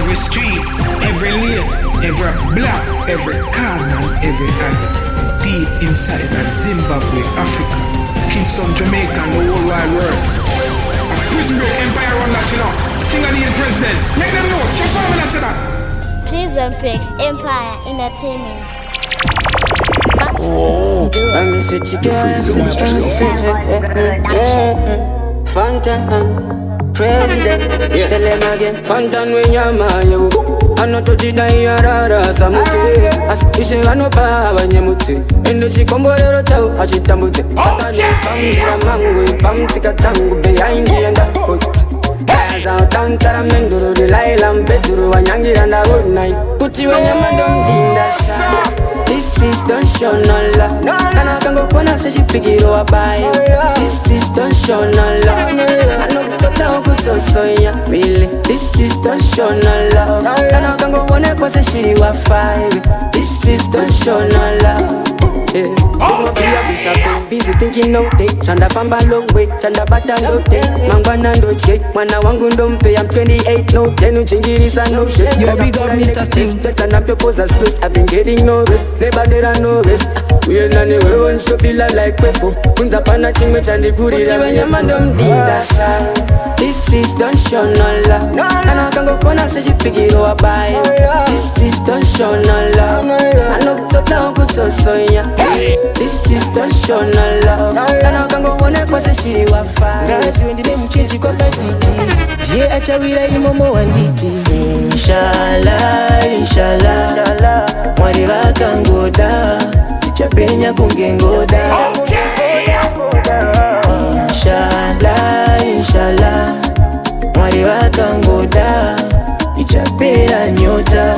Every street, every lane, every block, every corner, every alley. Deep inside of Zimbabwe, Africa, Kingston, Jamaica, and the whole wide world. A prison break empire run that, you know. Stingy the president. Make them know. Just for me, say that. Prison Break Empire Entertainment. Oh, I'm a city girl, Fantan, president, tell them again. Fantan when you're my, I know to die rara samuke. As ishe ano pa wanyemuti. Endo chikombolero chao achitamute. Fantan pamzira mangu, pamzika tangu behind the and put. Gaza tantara menduru, the lailam beduru, wanyangi and a good night. Put you when you're madam in the shop. These streets don't show no love. And I can go when I say she pick it up by. These streets don't show no love. I know that I could so yeah, really. These streets don't show no love. And I can go when I say she was 5. These streets don't show no love. Yeah, busy thinking no day. Chanda famba long way, chanda bata no day. Mangwana no check, mana wangu ndompe. I'm 28, no 10, uchingirisa no shit. Yo, big up Mr. Sting. Better than propose stress. I've been getting no rest, never did I no rest. We ain't none we won't show feel like pepo. Unza pana chingwe chandi puri la when your man don't dinda. These streets don't show no love. And I can go kona say she pick it up by. These streets don't show no love. I know tota go so yeah. These streets don't show no love. And I can go when I say she was 5. Guys, you in the name change you got like DT. Yeah, acha we like momo and DT. Inshallah, inshallah. Mwari vakangoda, tichapenya kungengoda. Inshallah, inshallah. Mwari vakangoda, tichapera nyota.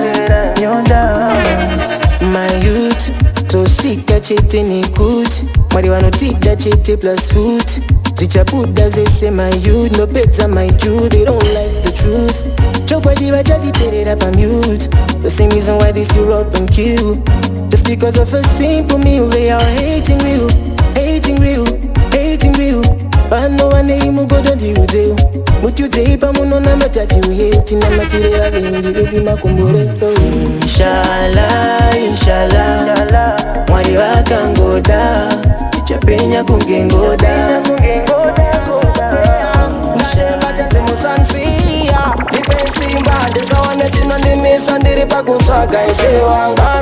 My youth, tosika chete ni kuti. Mwari vanotida chete plus food. Zichabuda say my youth, no better my Jew. They don't like the truth. Chokwa I just turn it up on mute. The same reason why they still up and kill. Just because of a simple meal, they are hating real, hating real, hating real. But no one name will go down the deal. But you take a moon on a matati, we hate in a material in the baby Makumbure. Inshallah, inshallah. Mwari vakangoda, tichapenya kungengoda.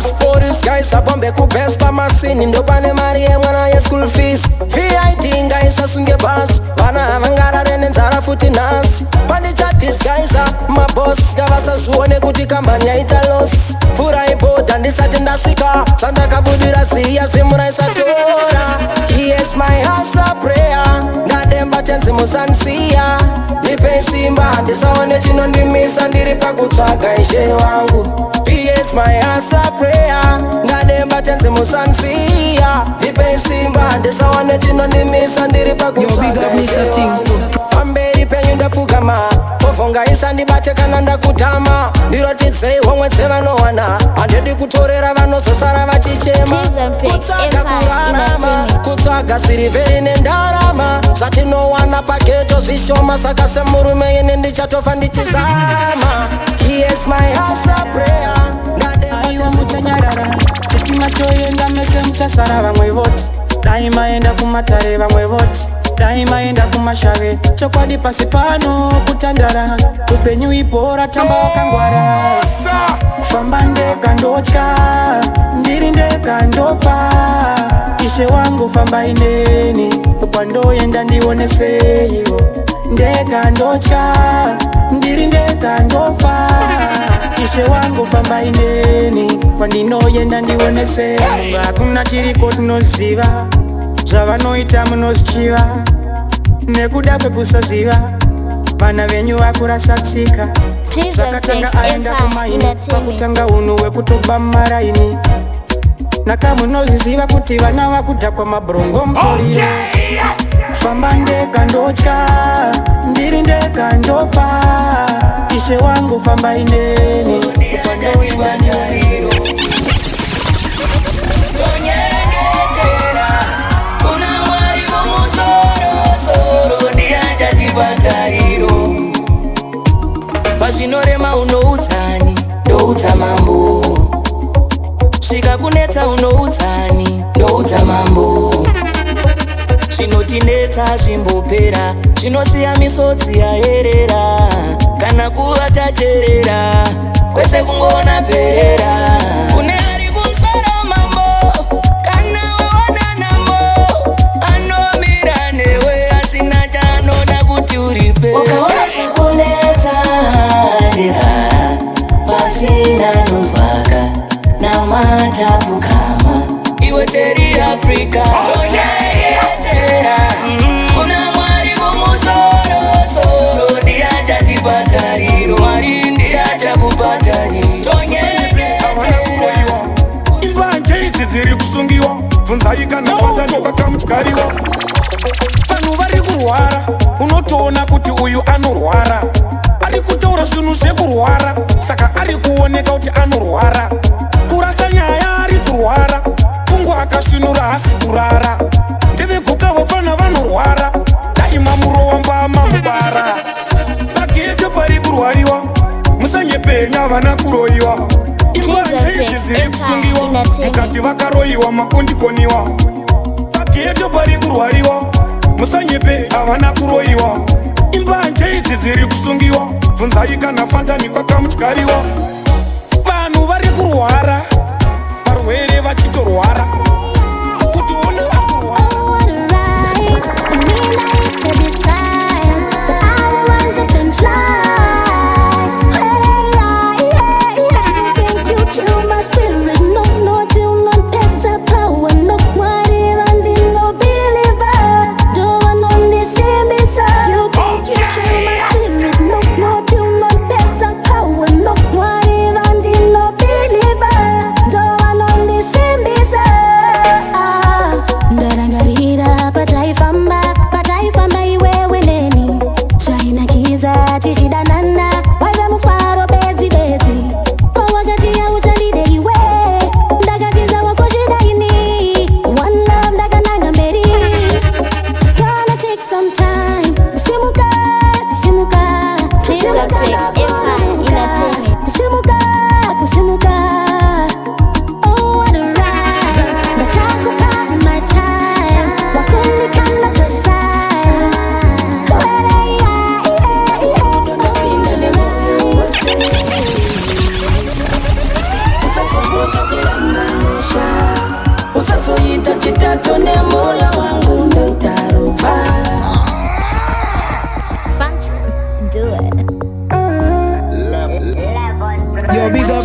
Sports guys abombe kubespa masini ndo pane mari yemwana ye school fees VIT guys asunge bus bana avangarare nenzara futi nasi pani chatis guys maboss gavasazvione kuti kambani yaita loss fura iboda ndisati ndasvika chandakabudira siya simura isatora he is my hustler prayer ndademba tenzi musansiya nipe simba ndisaone chinondimisa ndiri pakutsvaga ishe wangu. He is my answer prayer. Ngademba tenzi musansiya. Nipe simba ndisaone chinondimisa ndiri pakutsvaga ishe wangu. Pamberi penyu ndapfugama povonga isandibate kana ndakutama ndirotidze homwe dzevanowana handidi kutorera vanozosara vachichema kutsvaga kurarama kutsvaga sirivheri nendarama zvatinowana pageto zvishoma saka semurume yene ndichatofa ndichizama. He is my hustler prayer. Aiwa muchanyarara chitima choenda mese muchasara vamwe voti dai maenda kumatare vamwe voti dai maenda kumashave chokwadi pasi pano kutandara upenyu ibhora tamba wakangwara kufamba ndega ndotya ndiri ndega ndofa ishe wangu famba ineni kwandoenda ndioneseivo ndega ndotya ndiri ndega ndofa ishe wangu famba ineni kwandinoenda ndionese munga hakuna chiriko tinoziva zvavanoita munozvichiva nekuda kwekusaziva vana venyu vakurasatsika zvakatanga aenda kumaini pakutanga unhu wekutoba maraini nakamunozviziva kuti vana vakudhakwa mabhurongo mutoriro kufamba ndega ndotya ndiri ndega ndofa ishe wangu famba ineni kwandoiwanyairo Pazvinorema unoudza zvinotinetsa zvimbopera, zvinosiya misodzi yaerera, kana kuva tacherera kwese kungoona perera. Kune ari kumusoro mambo, kana weona nambo, anomira newe asina chaanoda kuti uripe. Ukaona zvikunetsa pasina nozvaka namatapfukama, iwe teri Afrika tonyeetera. Kuna Mwari kumusoro soro, ndiachatibatariro, Mwari ndiachakubatariro, tonyeetera. Imbanje idzi dziri kusungiwa, bvunzai kana vatani vakamutyariwa. Vanhu vari kurwara, unotoona kuti uyu anorwara, ari kutaura zvinhu zvekurwara, saka ari kuoneka kuti anorwara. Kurasa nyaya ari kurwara, kungu akasvinura hasi kurara. Ndeviguka vafana vanorwara, daima murova mbama mubara. Bageto pari kurwariwa, musanyepenya vana kuroiwa. Imbanje idzi dziri kusungiwa, mukati vakaroiwa makundikoniwa. Bageto pari kurwariwa, musanyepe havana kuroiwa. Imbanje idzi dziri kusungiwa, bvunzai kana fantani kwakamutyariwa. Vanhu vari kurwara, varwere vachitorwara, kutiona vakurwara.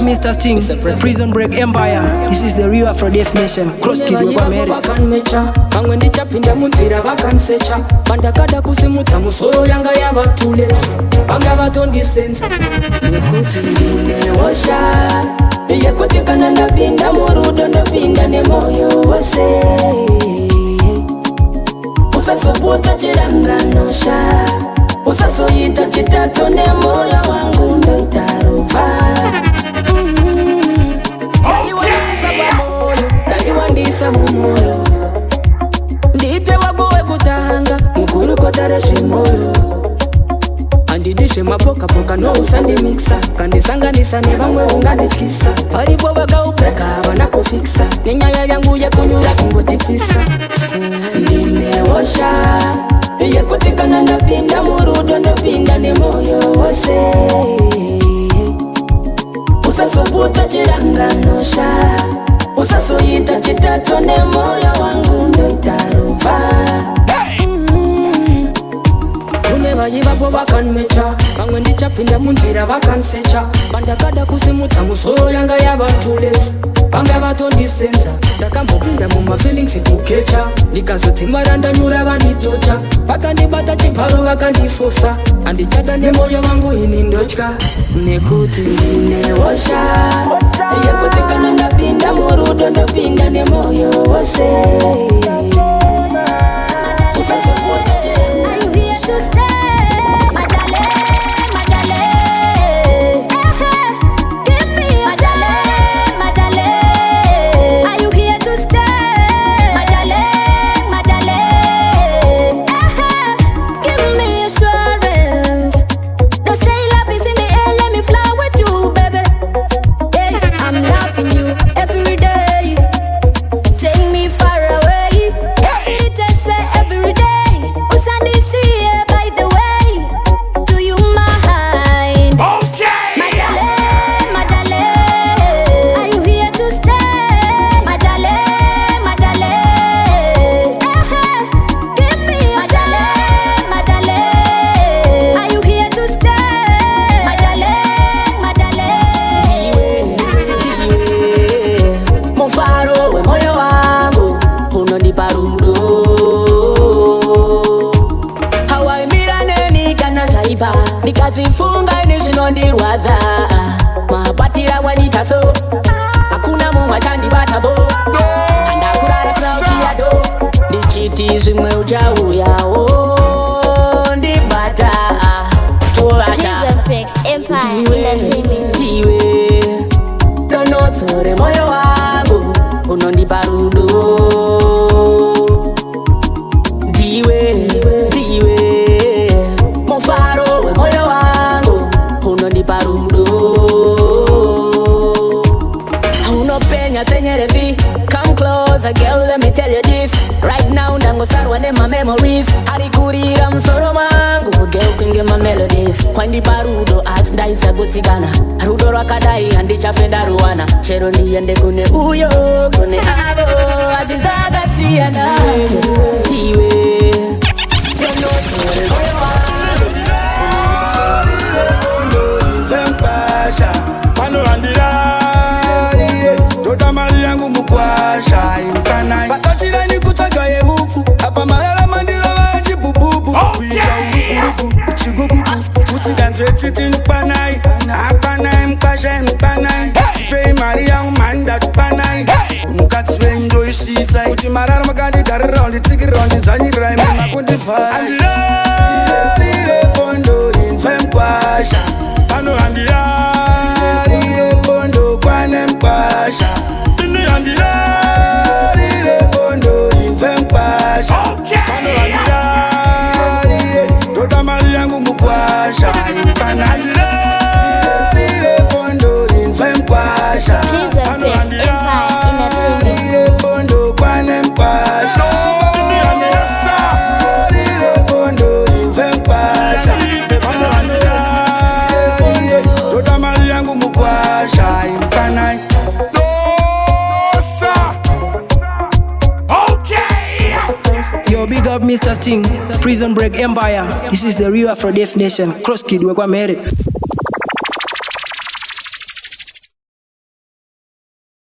Mr. Sting, Prison Break Empire. This is the real Afro Deaf Nation. Cross Kid over Mary. Pamwe ndichapinda munzira vakansecha, pandakada kusimudza musoro yanga yava too late. Vanga vatondisenza nekuti ndinehosha yekuti kana ndapinda murudo ndopinda nemoyo wose. Usasobuta chiranganosha, usasoita chitato nemoyo wangu ndoitarova. Ndaiwandisa mumoyo, ndite wagowe kutanga mukuru kotare zvimoyo. Andidishe mapoka-poka no usandimiksa, kandisanganisa nevamwe ungandityisa. Varipo vakaupeka havana kufikisa, nenyaya yangu yekunyura kungotipisa. Ndinehosha yekuti kana ndapinda murudo ndopinda nemoyo wose. Usasobuta chiranganosha, usasoita chitato nemoyo wangu ndoitarova. Kune vayivapo vakanmecha, vamwe ndichapinda munzira vakansecha, pandakada kusimudza musoro yanga yava too late. Vanga vatondisenza, ndakambopinda mumafeelings kukecha, ndikazodzimara ndanyura vanditocha, vakandibata chibharo vakandifosa. Handichada nemoyo wangu ini ndotya, nekuti ndinehosha yekuti kana ndapinda murudo ndopinda nemoyo wose. Usasobuta every day, take me far away. simwe uchauyawo ndibata Prison Break Empire Entertainment. Tiwe donotsore moyo wangu unondipa rudo. Tiwe mufaro we moyo wangu unondipa rudo. Unopenya senyerevi. Come closer girl, let me tell you this. Right now ndangosarwa ne my memories. Harikurira msoro mangu girl kunge my melodies. Kwandipa rudo as ndaisa gusigana. Rudo rwakadai handichafenda ruwana. Chero ndiende kune uyo kune avo azizaga siyana. Tiwe Batachirani kutsaga yehufu apa marara mandiro vachibububu kuita urukuruku uchigugugu usinganzwe tsitsi nupanai apanai mukashai mupanai tipei mari yangu manda tupanai mukadzi wenyu ndoisisa kuti marara makandigarira nditsikirira ndidzvanyirai memakundivhara andirarire pondo inzwe mkwasha pano andirarire pondo kwane mkwasha Yo, big up Mr. Sting, Prison Break Empire. This is the real Afro Deaf Nation. Cross Kid, we're married.